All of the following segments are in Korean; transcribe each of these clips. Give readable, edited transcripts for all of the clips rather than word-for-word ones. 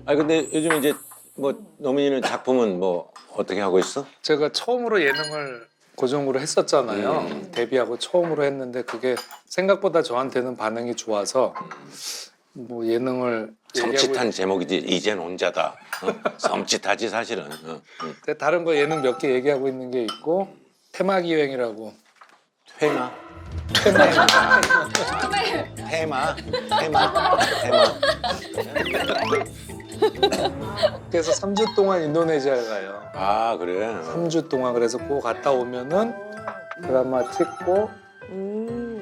아니 근데 요즘 이제 뭐 노민이는 작품은 뭐 어떻게 하고 있어? 제가 처음으로 예능을 고정으로 했었잖아요. 데뷔하고 처음으로 했는데 그게 생각보다 저한테는 반응이 좋아서 뭐 예능을 섬찟한 제목이지. 이젠 혼자다. 섬찟하지 사실은. 근데 다른 거 예능 몇 개 얘기하고 있는 게 있고 테마기획이라고 퇴마. 테마. 그래서 3주 동안 인도네시아에 가요. 아 그래. 3주 동안 그래서 그거 갔다 오면은 드라마 찍고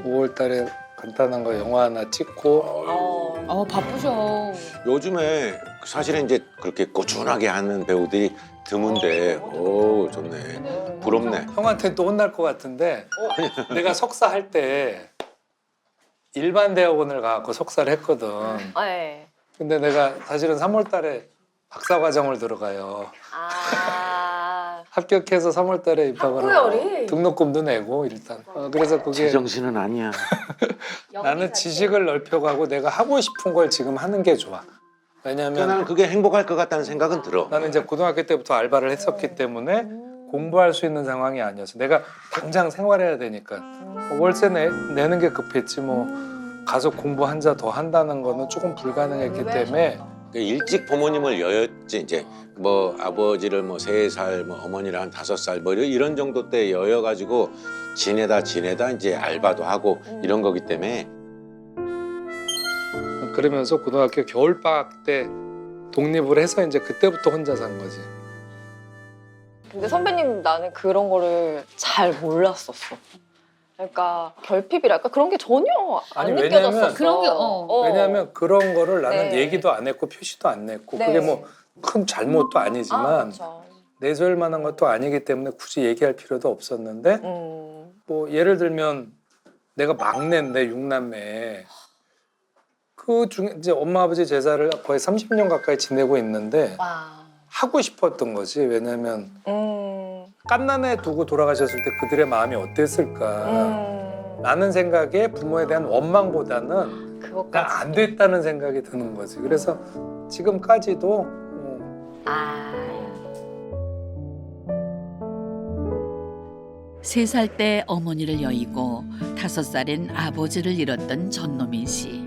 5월 달에 간단한 거 영화 하나 찍고 바쁘셔. 요즘에 사실은 이제 그렇게 꾸준하게 하는 배우들이 드문데, 오 좋네. 부럽네. 형한테 또 혼날 것 같은데 내가 석사 할 때 일반 대학원을 가고 석사를 했거든. 네. 근데 내가 사실은 3월 달에 박사 과정을 들어가요. 합격해서 3월 달에 입학을 하고 학구열이? 등록금도 내고 일단. 그래서 그게 제정신은 아니야. 나는 지식을 넓혀가고 내가 하고 싶은 걸 지금 하는 게 좋아. 왜냐하면 나는 그게 행복할 것 같다는 생각은 들어. 나는 이제 고등학교 때부터 알바를 했었기 때문에 공부할 수 있는 상황이 아니었어. 내가 당장 생활해야 되니까 월세 내는 게 급했지 뭐 가서 공부 한자 더 한다는 거는 조금 불가능했기 때문에 일찍 부모님을 여였지. 이제 뭐 아버지를 뭐 3살, 뭐 어머니를 한 5살 뭐 이런 정도 때 여여가지고 지내다 이제 알바도 하고 이런 거기 때문에. 그러면서 고등학교 겨울방학 때 독립을 해서 이제 그때부터 혼자 산 거지. 근데 선배님 나는 그런 거를 잘 몰랐었어. 그러니까 결핍이랄까 그런 게 전혀 안 아니, 느껴졌었어. 왜냐면 그런 게 왜냐하면 그런 거를 나는 네. 얘기도 안 했고 표시도 안 냈고 네. 그게 뭐 큰 잘못도 아니지만 그렇죠. 내세울 만한 것도 아니기 때문에 굳이 얘기할 필요도 없었는데 뭐 예를 들면 내가 막내인데 6남매 그 중에 이제 엄마 아버지 제사를 거의 30년 가까이 지내고 있는데 와. 하고 싶었던 거지. 왜냐면 갓난애 두고 돌아가셨을 때 그들의 마음이 어땠을까 라는 생각에 부모에 대한 원망보다는 그것까지. 그냥 안 됐다는 생각이 드는 거지. 그래서 지금까지도 3살 때 어머니를 여의고 5살엔 아버지를 잃었던 전노민 씨.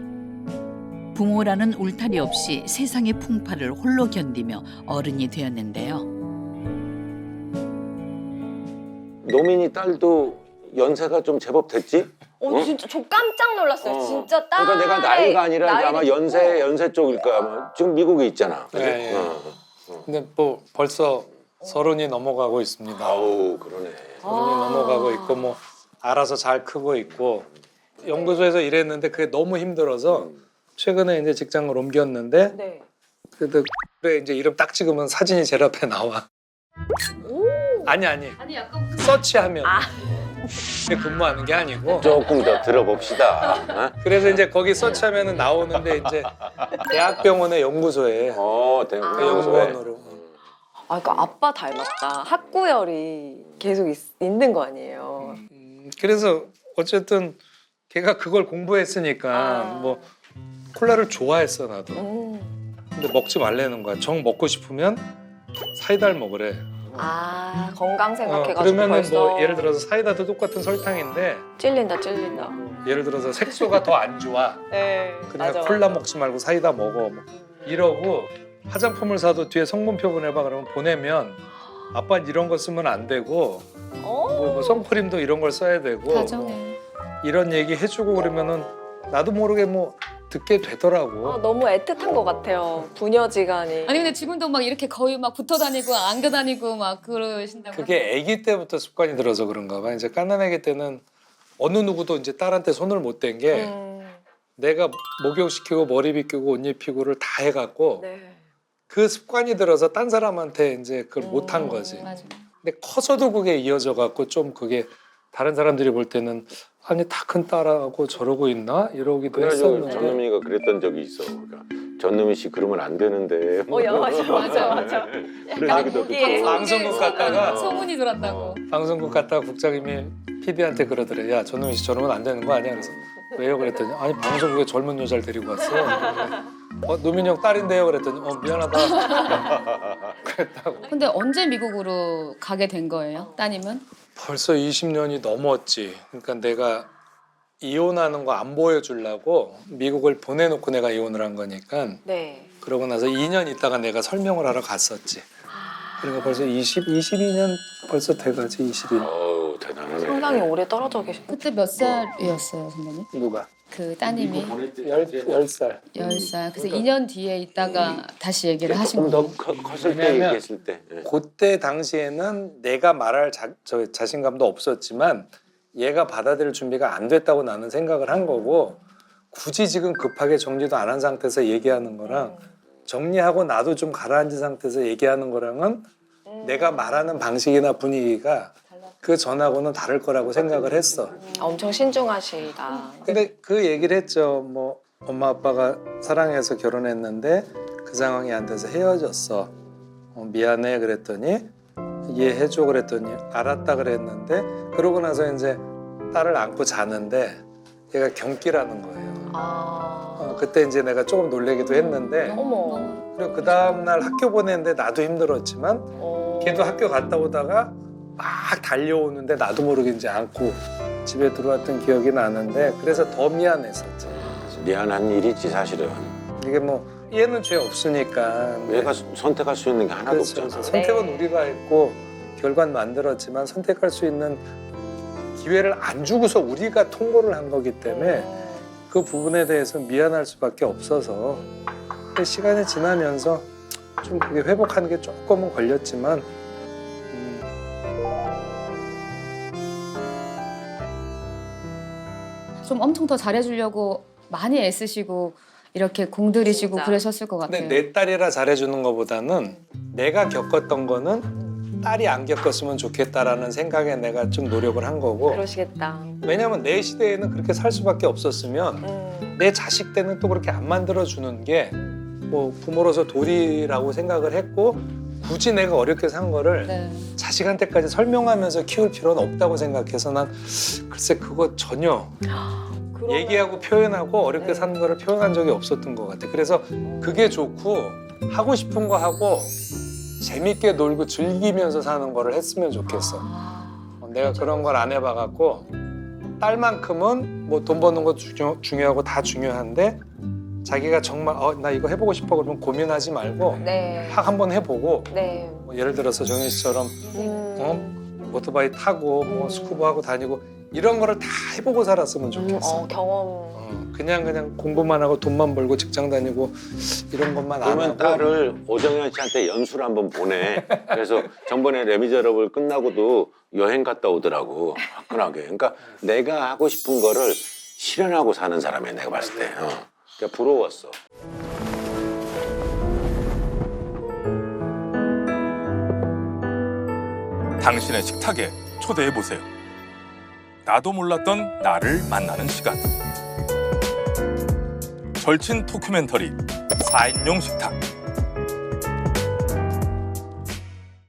부모라는 울타리 없이 세상의 풍파를 홀로 견디며 어른이 되었는데요. 노민이 딸도 연세가 좀 제법 됐지? 응? 진짜 저 깜짝 놀랐어요. 진짜 딸. 그러니까 내가 나이가 아니라 이제 아마 나이도 연세 쪽일 거야. 아마. 지금 미국에 있잖아. 그지? 네, 예. 근데 뭐 벌써 30이 넘어가고 있습니다. 아우 그러네. 30이 넘어가고 있고 뭐 알아서 잘 크고 있고 연구소에서 일했는데 그게 너무 힘들어서 최근에 이제 직장을 옮겼는데 네. 그래도 그래 이제 이름 딱 찍으면 사진이 제일 앞에 나와. 아니 약간 서치하면 근무하는 게 아니고 조금 더 들어봅시다. 어? 그래서 이제 거기 서치하면은 나오는데 이제 대학병원의 연구소에 연구원으로. 그러니까 아빠 닮았다. 학구열이 계속 있는 거 아니에요. 그래서 어쨌든 걔가 그걸 공부했으니까 뭐 콜라를 좋아했어 나도. 근데 먹지 말라는 거야. 정 먹고 싶으면 사이다를 먹으래. 건강 생각해가지고 그러면은 벌써 뭐 예를 들어서 사이다도 똑같은 설탕인데 찔린다. 예를 들어서 색소가 더 안 좋아. 네. 그냥 맞아. 콜라 먹지 말고 사이다 먹어. 뭐 이러고 화장품을 사도 뒤에 성분표 보내봐 그러면 보내면 아빠는 이런 거 쓰면 안 되고 뭐 선크림도 이런 걸 써야 되고 다정해. 이런 얘기 해주고 그러면은 나도 모르게 뭐 듣게 되더라고. 너무 애틋한 것 같아요. 부녀지간이. 아니 근데 지금도 막 이렇게 거의 막 붙어 다니고 안겨 다니고 막 그러신다고. 그게 아기 때부터 습관이 들어서 그런가 봐. 이제 갓난 아기 때는 어느 누구도 이제 딸한테 손을 못 댄 게 내가 목욕시키고 머리 빗기고 옷 입히고를 다 해갖고 네. 그 습관이 들어서 딴 사람한테 이제 그걸 못 한 거지. 맞아. 근데 커서도 그게 이어져 갖고 좀 그게 다른 사람들이 볼 때는 아니 다 큰 딸하고 저러고 있나 이러기도 그래가지고 했었는데 전노민이가 그랬던 적이 있어. 그러니까 전노민 씨 그러면 안 되는데. 야, 맞아. 그런 얘기도 거기에 듣고. 방송국 갔다가 소문이 돌았다고. 방송국 갔다가 국장님이 PD한테 그러더래. 야 전우민 씨 저러면 안 되는 거 아니야? 그래서 왜요? 그랬더니 아니 방송국에 젊은 여자를 데리고 왔어. 노민이 형 딸인데요? 그랬더니 미안하다. 그랬다고. 근데 언제 미국으로 가게 된 거예요? 따님은? 벌써 20년이 넘었지. 그러니까 내가 이혼하는 거 안 보여주려고 미국을 보내놓고 내가 이혼을 한 거니까 네. 그러고 나서 2년 있다가 내가 설명을 하러 갔었지. 그러니까 벌써 22년 벌써 돼가지 22년. 어우 대단하네. 상당히 오래 떨어져 계신. 그때 몇 살이었어요, 선배님? 누가? 그 따님이 10살. 10살. 그래서 2년 뒤에 있다가 다시 얘기를 하신 조금 거예요. 더 컸을 때 왜냐면 얘기했을 때. 예. 그때 당시에는 내가 말할 자신감도 없었지만 얘가 받아들일 준비가 안 됐다고 나는 생각을 한 거고 굳이 지금 급하게 정리도 안 한 상태에서 얘기하는 거랑 정리하고 나도 좀 가라앉은 상태에서 얘기하는 거랑은 내가 말하는 방식이나 분위기가 그 전하고는 다를 거라고 생각을 했어. 엄청 신중하시다. 근데 그 얘기를 했죠. 뭐 엄마 아빠가 사랑해서 결혼했는데 그 상황이 안 돼서 헤어졌어. 미안해 그랬더니 이해해줘 그랬더니 알았다 그랬는데 그러고 나서 이제 딸을 안고 자는데 얘가 경기라는 거예요. 그때 이제 내가 조금 놀래기도 했는데 어머. 그리고 그 다음날 학교 보내는데 나도 힘들었지만 걔도 학교 갔다 오다가 막 달려오는데 나도 모르게 이제 안고 집에 들어왔던 기억이 나는데 그래서 더 미안했었지. 미안한 일이지 사실은. 이게 뭐 얘는 죄 없으니까 얘가 선택할 수 있는 게 하나도 그렇죠. 없잖아. 선택은 네. 우리가 했고 결과는 만들었지만 선택할 수 있는 기회를 안 주고서 우리가 통보를 한 거기 때문에 그 부분에 대해서 미안할 수밖에 없어서 근데 시간이 지나면서 좀 그게 회복하는 게 조금은 걸렸지만 좀 엄청 더 잘해주려고 많이 애쓰시고 이렇게 공들이시고 진짜. 그러셨을 것 근데 같아요. 내 딸이라 잘해주는 것보다는 내가 겪었던 거는 딸이 안 겪었으면 좋겠다라는 생각에 내가 좀 노력을 한 거고 그러시겠다. 왜냐면 내 시대에는 그렇게 살 수밖에 없었으면 내 자식 때는 또 그렇게 안 만들어주는 게 뭐 부모로서 도리라고 생각을 했고 굳이 내가 어렵게 산 거를 네. 자식한테까지 설명하면서 키울 필요는 없다고 생각해서 난 글쎄 그거 전혀 얘기하고 표현하고 어렵게 네. 산 거를 표현한 적이 없었던 것 같아. 그래서 그게 좋고 하고 싶은 거 하고 재밌게 놀고 즐기면서 사는 거를 했으면 좋겠어. 내가 그런 걸 안 해봐갖고 딸만큼은 뭐 돈 버는 것도 중요하고 다 중요한데 자기가 정말 나 이거 해보고 싶어 그러면 고민하지 말고 네. 확 한번 해보고 네. 뭐 예를 들어서 정희 씨처럼 오토바이 타고 뭐 스쿠버하고 다니고 이런 거를 다 해보고 살았으면 좋겠어. 경험. 그냥 공부만 하고 돈만 벌고 직장 다니고 이런 것만 안 그러면 하고 딸을 오정현 씨한테 연수를 한번 보내. 그래서 전번에 레미제러블 끝나고도 여행 갔다 오더라고. 화끈하게. 그러니까 내가 하고 싶은 거를 실현하고 사는 사람이야 내가 봤을 때. 그러니까 부러웠어. 당신의 식탁에 초대해 보세요. 나도 몰랐던 나를 만나는 시간. 절친 다큐멘터리 4인용 식탁.